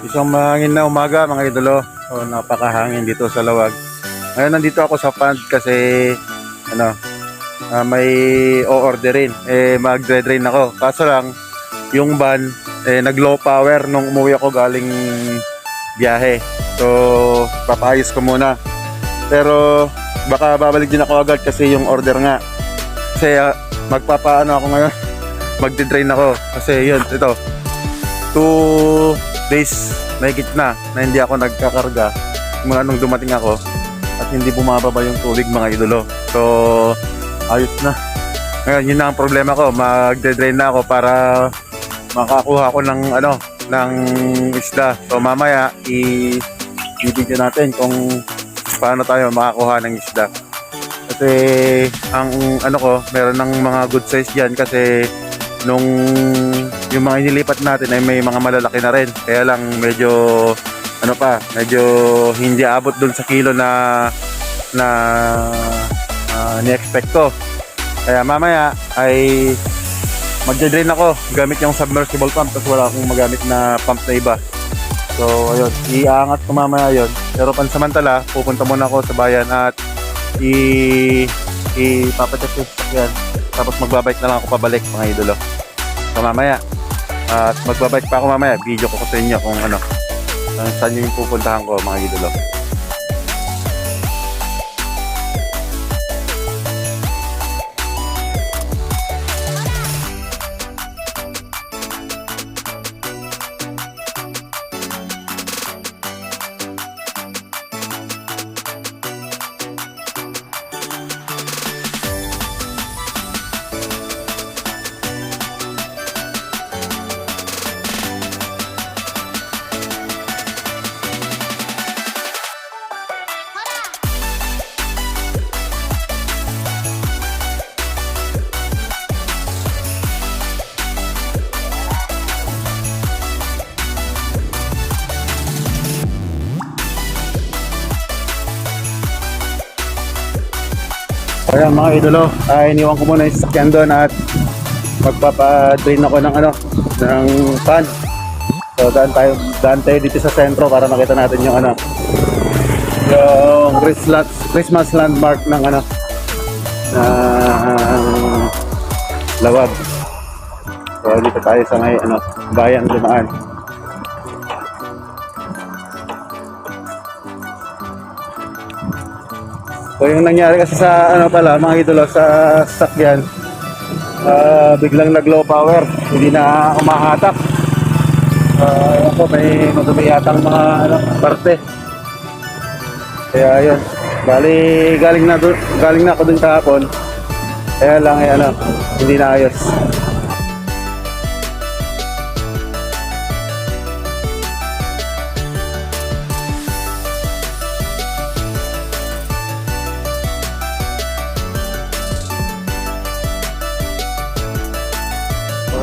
Isang mahangin na umaga mga idolo. Napakahangin dito sa Lawag. Ngayon nandito ako sa pond kasi may o-orderin. Magdre-drain ako. Kaso lang yung van nag low power nung umuwi ako galing biyahe. So papayos ko muna. Pero baka babalik din ako agad kasi yung order nga. Kasi magpapaano ako ngayon. Magde-drain ako kasi yun, ito 2 days mahigit na hindi ako nagkakarga mula nung dumating ako at hindi bumababa yung tubig mga idolo. So ayos na. Ngayon yun na ang problema ko, magde-drain na ako para makakuha ko ng ng isda. So mamaya i-video natin kung paano tayo makakuha ng isda. Kasi ang meron ng mga good size diyan kasi nung yung mga inilipat natin ay may mga malalaki na rin. Kaya lang medyo medyo hindi abot dun sa kilo na ni-expect ko. Kaya mamaya ay magde-drain ako gamit yung submersible pump kasi wala akong magamit na pump na iba. So ayun, iaangat ko mamaya yun. Pero pansamantala, pupunta muna ako sa bayan at ipapacheck yung sakyan. Tapos magbabike na lang ako pabalik mga idolo. So mamaya, at magbabike pa ako mamaya, video ko sa inyo kung saan yung pupuntahan ko mga idolo. Ayan mga idolo, iniwan ko muna yung sasakyan doon at magpapa-drain ako ng ng pan. So daan tayo dito sa sentro para makita natin yung yung Christmas landmark ng ng Lawag. So dito tayo sa may bayan Dumaan. So yung nangyari kasi sa mga idolo sa sasakyan, biglang nag low power, hindi na umahatak. May madumi yatang mga parte. Kaya yun, galing na ako dun kahapon. Kaya lang hindi na ayos.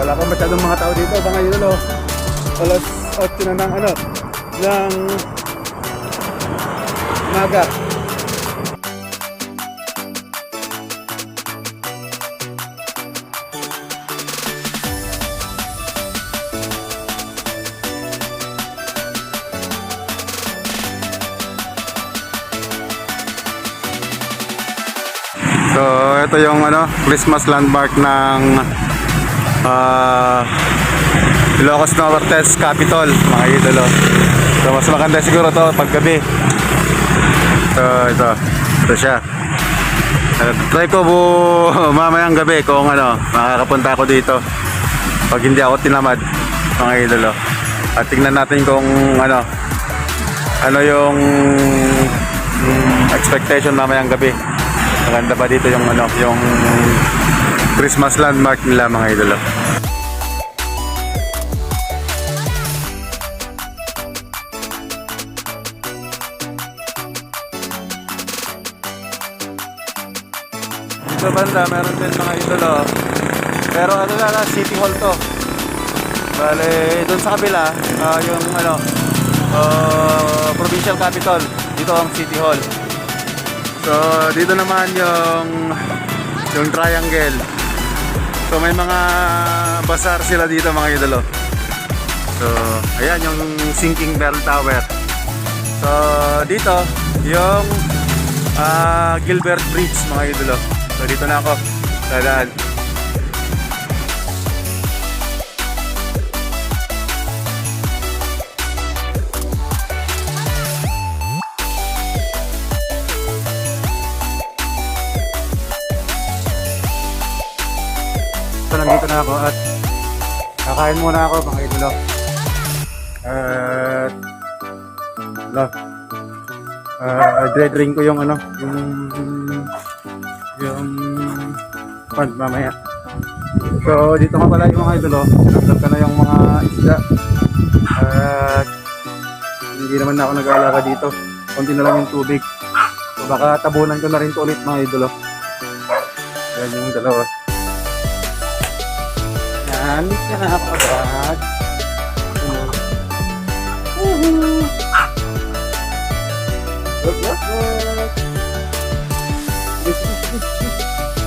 Wala pa masyadong mga tao dito mga idolo. Alas 8 na ng umaga. So ito yung Christmas landmark ng Ilocos Nortes Capitol mga idolo. So mas maganda siguro to pag gabi. So ito siya. Try ko mamayang gabi kung makakapunta ako dito pag hindi ako tinamad mga idolo. At tingnan natin kung yung expectation mamayang gabi. Maganda ba dito yung yung Christmas landmark nila mga idolo. Sa banda meron din mga idolo. Pero City Hall to. Bale, doon sa kabila, yung provincial capital. Dito ang City Hall. So dito naman yung triangle. So may mga bazaar sila dito mga idolo. So, ayan yung sinking bell tower. So, dito, yung Gilbert Bridge, mga idolo. So, dito na ako. Dadaan. So, nandito na ako at kakain muna ako, mga idolo. At dread ko yung yung pond mamaya. So dito nga pala yung mga idolo, sinabdab ka na yung mga isda. At hindi naman na ako nag-aalaga dito, konti na lang yung tubig. So baka tabunan ko na rin to ulit, mga idolo. Yan yung dalawa. Yan, yan na ako agad.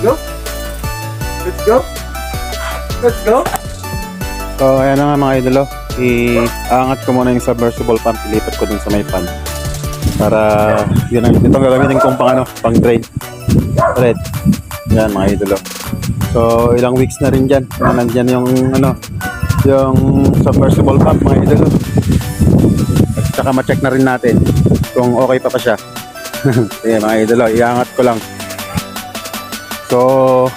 Go. Let's go. Let's go. So ayan na nga, mga idolo. Iangat ko muna yung submersible pump, ilipat ko dun sa may pan. Para yun ang itong gagamitin kong pang drain. Red. Yan, mga idolo. So ilang weeks na rin dyan. Nandyan yung yung submersible pump, mga idolo. At saka ma-check na rin natin kung okay pa siya. Sige, mga idolo, iangat ko lang. So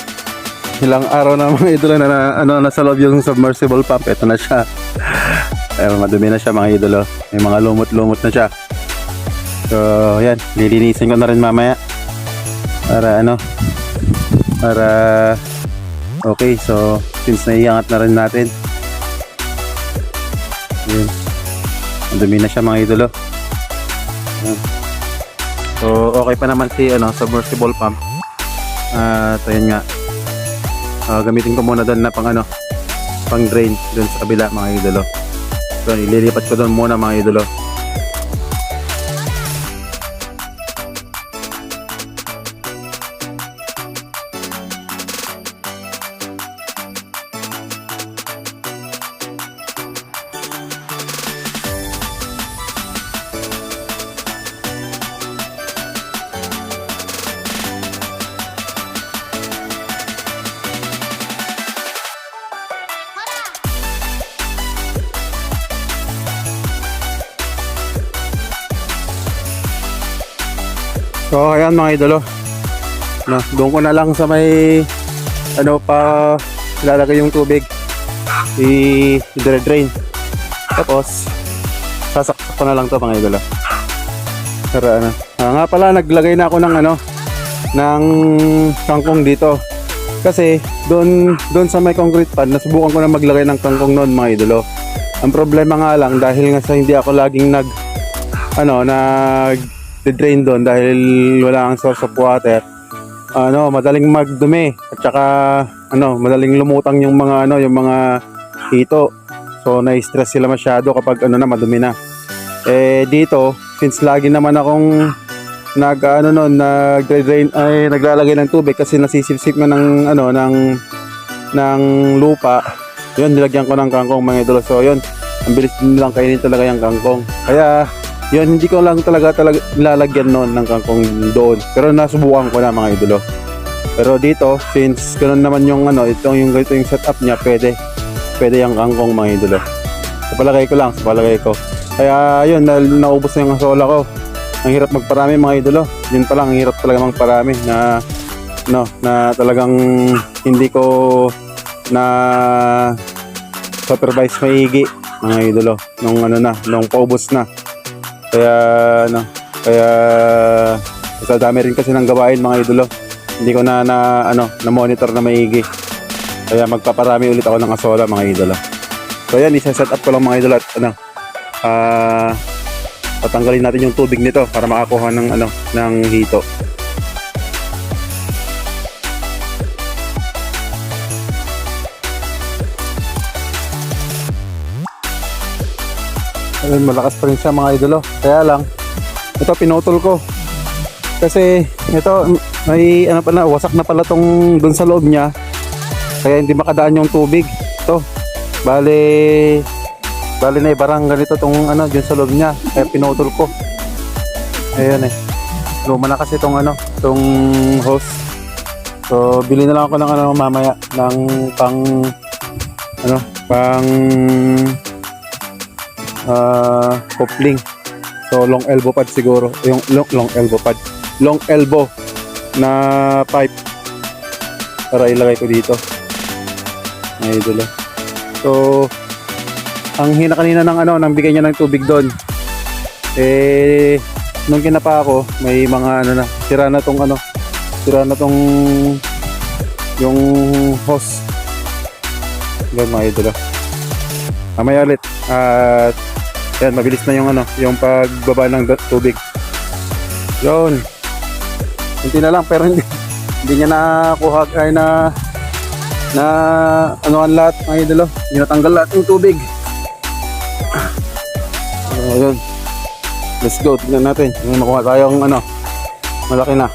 ilang araw na, mga idolo, na nasa loob yung submersible pump. Ito na siya. Madumi na siya, mga idolo. May mga lumot-lumot na siya. So yan, lilinisin ko na rin mamaya para para okay. So since naiangat na rin natin, yun, madumi na siya, mga idolo. Yan. So okay pa naman si submersible pump. At ayun nga, gamitin ko muna doon na pang drain doon sa kabila, mga idolo. So ililipat ko doon muna, mga idolo. So ayan, mga idolo, doon ko na lang sa may pa ilalagay yung tubig, i-drain, tapos sasaksak ko na lang to, mga idolo. Pero nga pala, naglagay na ako ng kangkong dito, kasi doon sa may concrete pad nasubukan ko na maglagay ng kangkong noon, mga idolo. Ang problema nga lang, dahil nga sa hindi ako laging drain doon, dahil wala ang source of water, madaling magdumi, at saka madaling lumutang yung mga yung mga hito. So na-stress sila masyado kapag madumi na. Dito, since lagi naman akong nagdrain, ay naglalagay ng tubig kasi nasisipsip na ng lupa, yun, nilagyan ko ng kangkong, mga idolo. So yun, ang bilis nilang kainin talaga yung kangkong. Kaya yun, hindi ko lang talaga lalagyan noon ng kangkong doon. Pero nasubukan ko na, mga idolo. Pero dito, since ganoon naman yung ganito yung setup niya, pwede yung kangkong, mga idolo. Sa palagay ko. Kaya yun, naubos na yung asola ko. Ang hirap magparami, mga idolo. Yun pa lang, ang hirap talaga magparami na talagang hindi ko na supervise maigi, mga idolo, nung paubos na. Kaya sa dami rin kasi ng gawain, mga idolo, hindi ko na monitor na maigi. Kaya magpaparami ulit ako ng asola, mga idolo. So yan, isa-set up ko lang, mga idolo, at patanggalin natin yung tubig nito para makakuha ng hito. Ayun, malakas pa rin siya, mga idolo. Kaya lang, ito pinutol ko. Kasi ito, may wasak na pala tong doon sa loob niya. Kaya hindi makadaan yung tubig. Ito, bale, Bali na ibarang ganito tong ano dyan sa loob niya. Kaya pinutol ko. Ayan eh. Luma na kasi tong ano, tong hose. So bili na lang ako ng ano mamaya ng pang ano, pang coupling. So long elbow pad siguro. Yung long elbow pad. Long elbow na pipe para ilagay ko dito. Ay idol. So ang hina kanina ng ano, nang bigay niya ng tubig doon. Eh nung kinapa ako, may mga ano na, sira na tong ano, sira na tong yung hose. Yan mga idol. Mamaya ulit. At yan, mabilis na yung ano, yung pagbaba ng tubig. Yun. Hindi na lang pero hindi niya nakuha ay na ano ang lahat mga idol. Hindi natanggal lahat yung tubig. Ayun. Let's go, tignan natin. May makuha tayong ano, malaki na.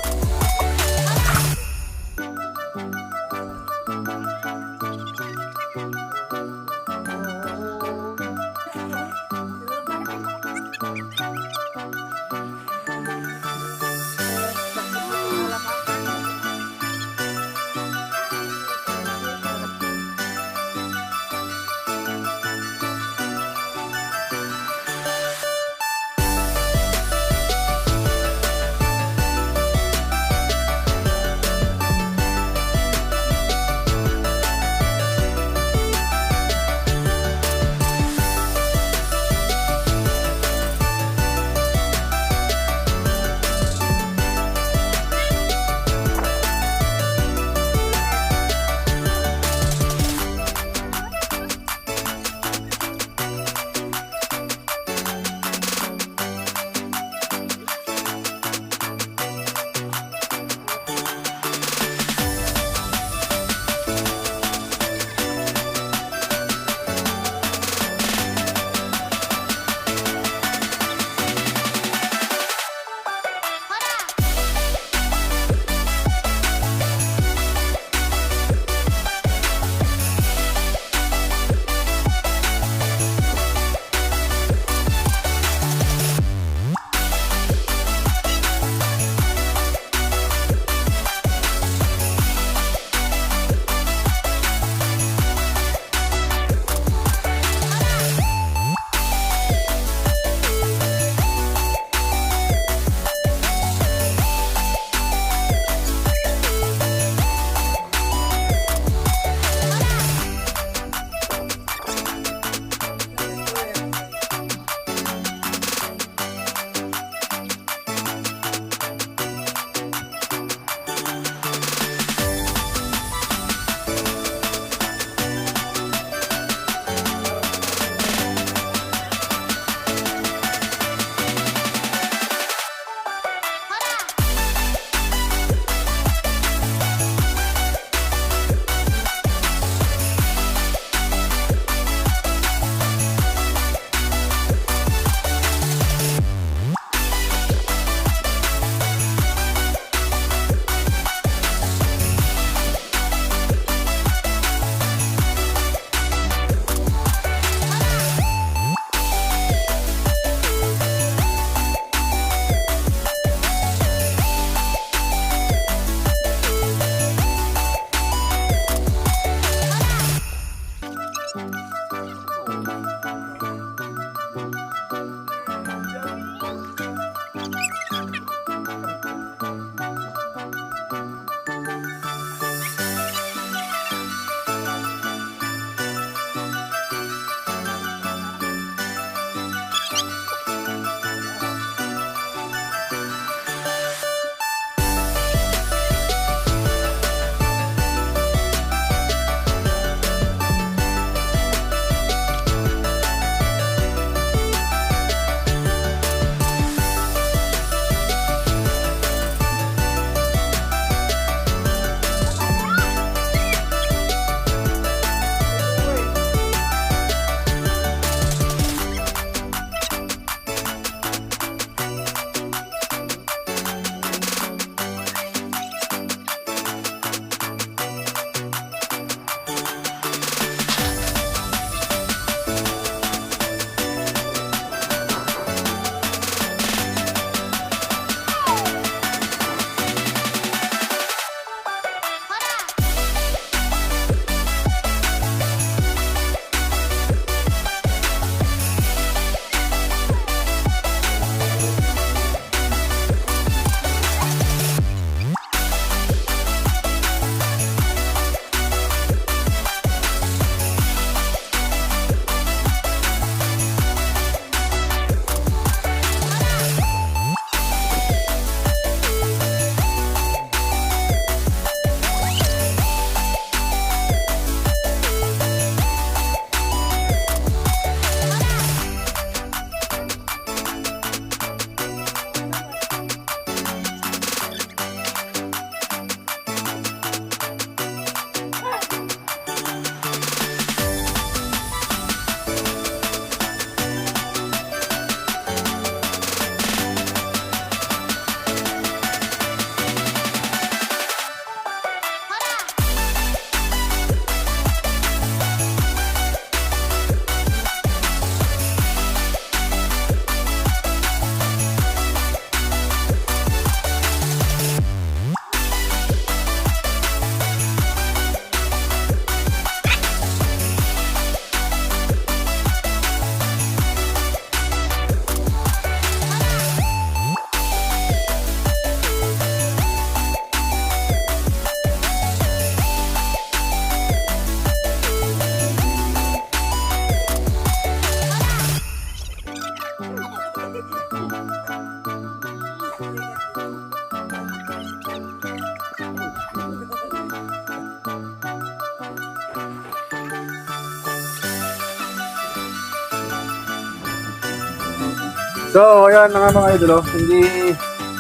So, ayan na nga mga idol, oh.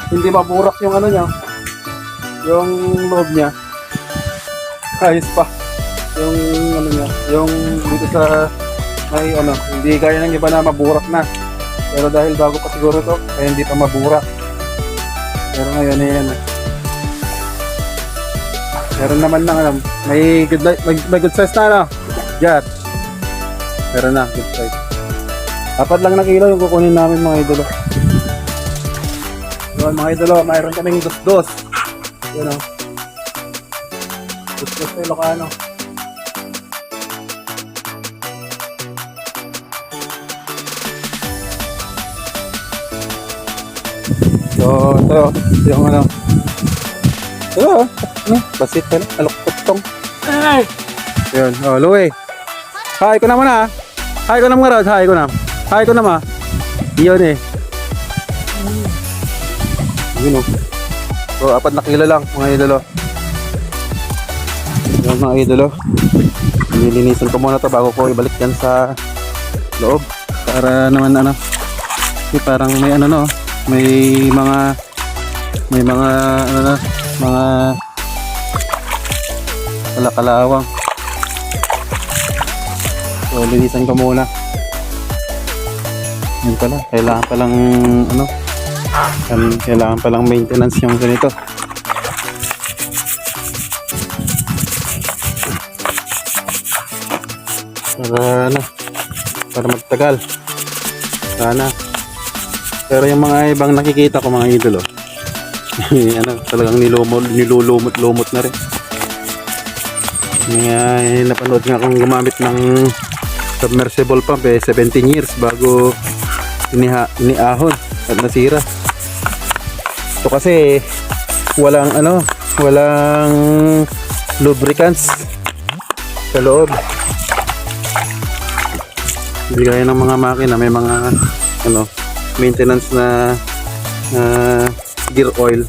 Hindi maburak yung ano niya. Yung loob niya. Ayos pa. Yung ano niya, yung dito sa may ano, hindi kaya ng iba na maburak na. Pero dahil bago pa siguro to, kaya hindi pa maburak. Pero ngayon ayan. Meron naman ng ano, may good size na ano. Yan. Meron na, good size. 4 lang na kilo yung kukunin namin mga idolo. Yun mga idolo, mayroon kaming dos-dos. Yun o. Dos-dos sa Ilocano. So, ito yung ano. Ito o. Basit ka na. Alok-tong. Yun. O, Louie. Hi ko naman ha. Hi ko naman Rod. Hi ko na. Hi ko naman. Yun eh. Yun o. So, 4 na kilo lang mga idolo. Yun mga idolo. Nilinisan ko muna to bago ko ibalik yan sa loob. Para naman ano. Parang may ano no. May mga ano na. Mga kalakalawang. So, linisan ko muna. Yun pala, kailangan palang ano, kailangan palang maintenance yung ganito. Para ano, para magtagal. Sana. Pero yung mga ibang nakikita ko mga idolo, ano, talagang nilulumot-lumot na rin. May napanood nga akong gumamit ng submersible pump 17 years bago iniahon at nasira. Ito kasi walang lubricants sa loob. Hindi gaya ng mga makina, may mga maintenance na gear oil.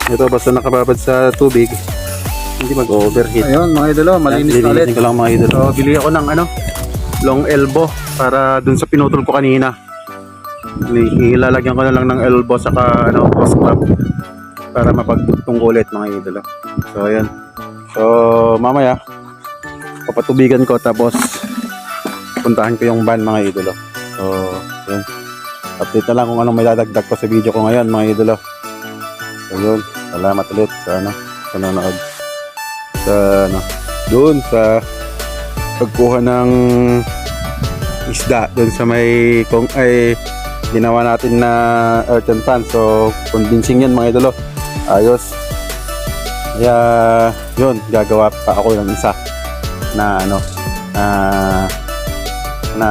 Ito basta nakababad sa tubig hindi mag-overheat. Ayun mga idolo, malinis na ulit. Ko lang mga idolo. So, bili ako ng long elbow para dun sa pinutol ko kanina. Ilalagyan ko na lang ng elbow saka hose club para mapagbuktong ko ulit mga idolo. So ayan. So mamaya papatubigan ko tapos puntahan ko yung van mga idolo. So yun. Update na lang kung anong may dadagdag ko sa video ko ngayon mga idolo. So yun. Salamat ulit sa panonood. Sa doon sa pagkuha ng isda doon sa may ginawa natin na earthen pan. So convincing yan mga idolo, ayos. Kaya yun, gagawa pa ako ng isa na na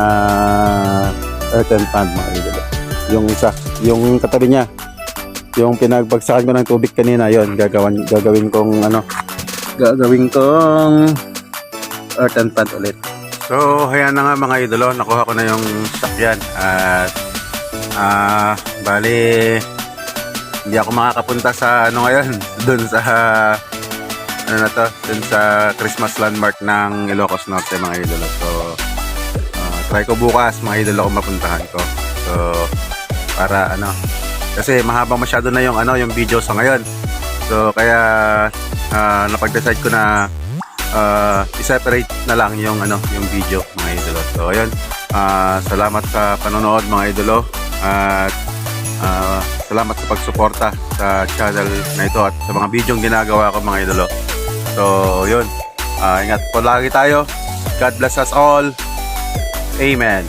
earthen pan mga idolo. Yung isa, yung katabi niya, yung pinagbagsakan ko ng tubig kanina, yun gagawin kong earthen pan ulit. So ayan na nga mga idolo, nakuha ko na yung sakyan at bali hindi ako makakapunta sa ngayon doon sa doon sa Christmas landmark ng Ilocos Norte mga idolo. So try ko bukas mga idolo kung mapuntahan ko. So para kasi mahaba masyado na yung video sa ngayon. So kaya napag-decide ko na i-separate na lang yung video mga idolo. So ayun, salamat sa panonood mga idolo at salamat sa pagsuporta sa channel na ito at sa mga video ginagawa ko mga idolo. So yun, ingat po lagi tayo. God bless us all. Amen.